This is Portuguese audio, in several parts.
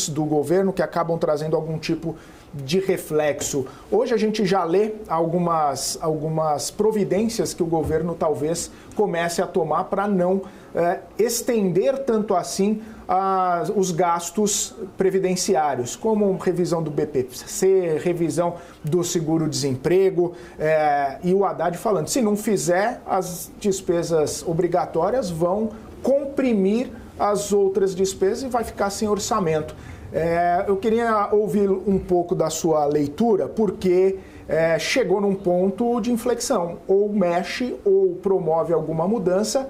do governo que acabam trazendo algum tipo de reflexo. Hoje a gente já lê algumas providências que o governo talvez comece a tomar para não estender tanto assim os gastos previdenciários, como revisão do BPC, revisão do seguro-desemprego, e o Haddad falando, se não fizer, as despesas obrigatórias vão comprimir as outras despesas e vai ficar sem orçamento. Eu queria ouvir um pouco da sua leitura, porque chegou num ponto de inflexão. Ou mexe, ou promove alguma mudança,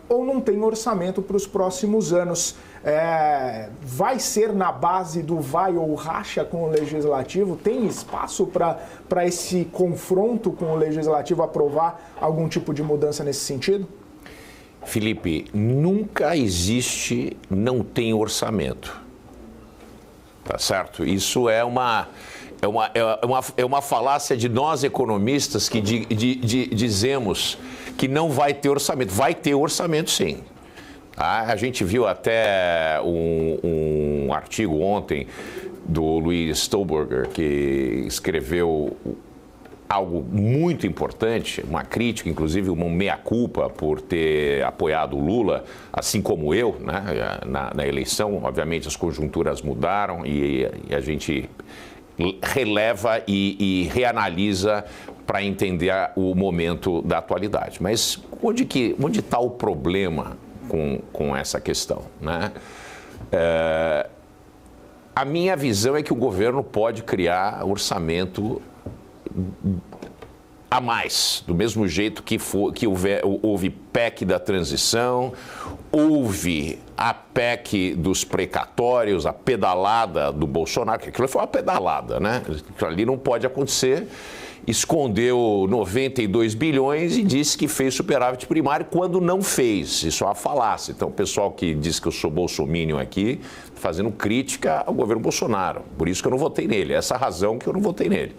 ou não tem orçamento para os próximos anos. Vai ser na base do vai ou racha com o Legislativo? Tem espaço para esse confronto com o Legislativo aprovar algum tipo de mudança nesse sentido? Felipe, nunca existe não tem orçamento, tá certo? Isso é uma falácia de nós economistas que dizemos que não vai ter orçamento. Vai ter orçamento, sim. Tá? A gente viu até um artigo ontem do Luiz Stolberger, que escreveu algo muito importante, uma crítica, inclusive uma meia-culpa por ter apoiado o Lula, assim como eu, né, na eleição. Obviamente as conjunturas mudaram e a gente releva e reanalisa para entender o momento da atualidade. Mas onde está o problema com essa questão, né? A minha visão é que o governo pode criar orçamento a mais, do mesmo jeito que houve PEC da transição, houve a PEC dos precatórios, a pedalada do Bolsonaro, que aquilo foi uma pedalada, né? Aquilo ali não pode acontecer. Escondeu 92 bilhões e disse que fez superávit primário quando não fez. Isso é uma falácia. Então, o pessoal que diz que eu sou bolsominion aqui, fazendo crítica ao governo Bolsonaro. Por isso que eu não votei nele. Essa é a razão que eu não votei nele.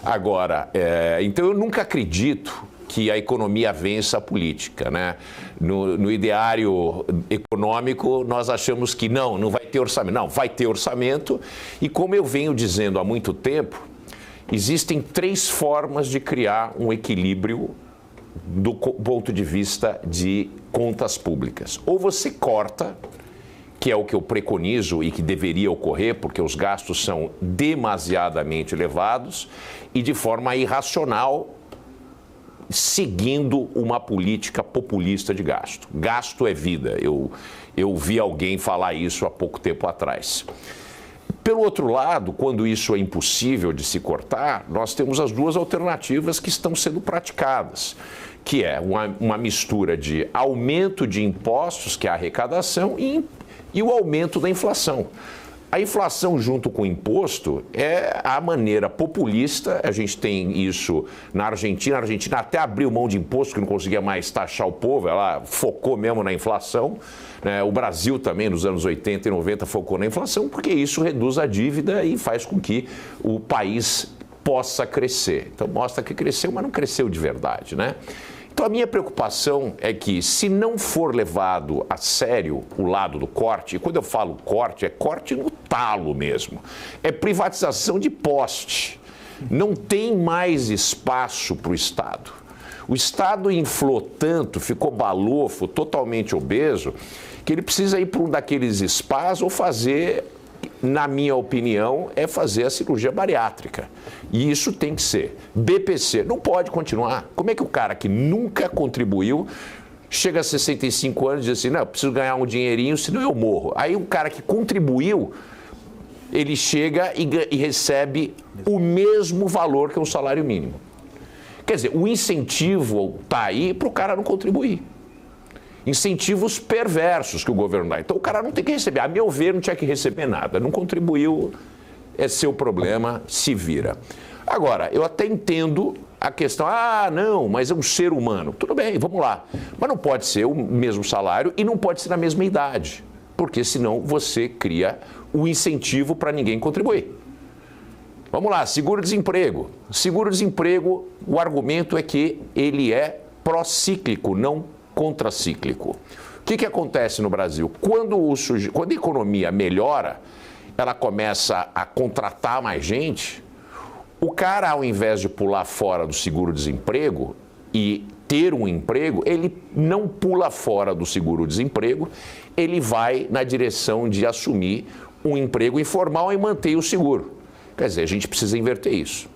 Agora, então eu nunca acredito que a economia vença a política, né? No ideário econômico, nós achamos que não vai ter orçamento. Não, vai ter orçamento. E como eu venho dizendo há muito tempo, existem 3 formas de criar um equilíbrio do ponto de vista de contas públicas. Ou você corta, que é o que eu preconizo e que deveria ocorrer, porque os gastos são demasiadamente elevados e de forma irracional, seguindo uma política populista de gasto. Gasto é vida. Eu vi alguém falar isso há pouco tempo atrás. Pelo outro lado, quando isso é impossível de se cortar, nós temos as 2 alternativas que estão sendo praticadas, que é uma mistura de aumento de impostos, que é a arrecadação, e o aumento da inflação. A inflação junto com o imposto é a maneira populista, a gente tem isso na Argentina. A Argentina até abriu mão de imposto, que não conseguia mais taxar o povo, ela focou mesmo na inflação. O Brasil também, nos anos 80 e 90, focou na inflação, porque isso reduz a dívida e faz com que o país possa crescer. Então mostra que cresceu, mas não cresceu de verdade, né? Então a minha preocupação é que, se não for levado a sério o lado do corte, e quando eu falo corte, é corte no talo mesmo, é privatização de poste. Não tem mais espaço para o Estado. O Estado inflou tanto, ficou balofo, totalmente obeso, que ele precisa ir para um daqueles spas ou fazer, na minha opinião, é fazer a cirurgia bariátrica. E isso tem que ser. BPC não pode continuar. Como é que o cara que nunca contribuiu chega a 65 anos e diz assim, não, eu preciso ganhar um dinheirinho, senão eu morro. Aí um cara que contribuiu, ele chega e recebe o mesmo valor que um salário mínimo. Quer dizer, o incentivo está aí para o cara não contribuir. Incentivos perversos que o governo dá. Então o cara não tem que receber. A meu ver, não tinha que receber nada. Não contribuiu, é seu problema, se vira. Agora, eu até entendo a questão, não, mas é um ser humano. Tudo bem, vamos lá. Mas não pode ser o mesmo salário e não pode ser na mesma idade. Porque senão você cria o incentivo para ninguém contribuir. Vamos lá, seguro-desemprego. Seguro-desemprego, o argumento é que ele é procíclico, não contracíclico. O que acontece no Brasil? Quando a economia melhora, ela começa a contratar mais gente, o cara, ao invés de pular fora do seguro-desemprego e ter um emprego, ele não pula fora do seguro-desemprego, ele vai na direção de assumir um emprego informal e manter o seguro. Quer dizer, a gente precisa inverter isso.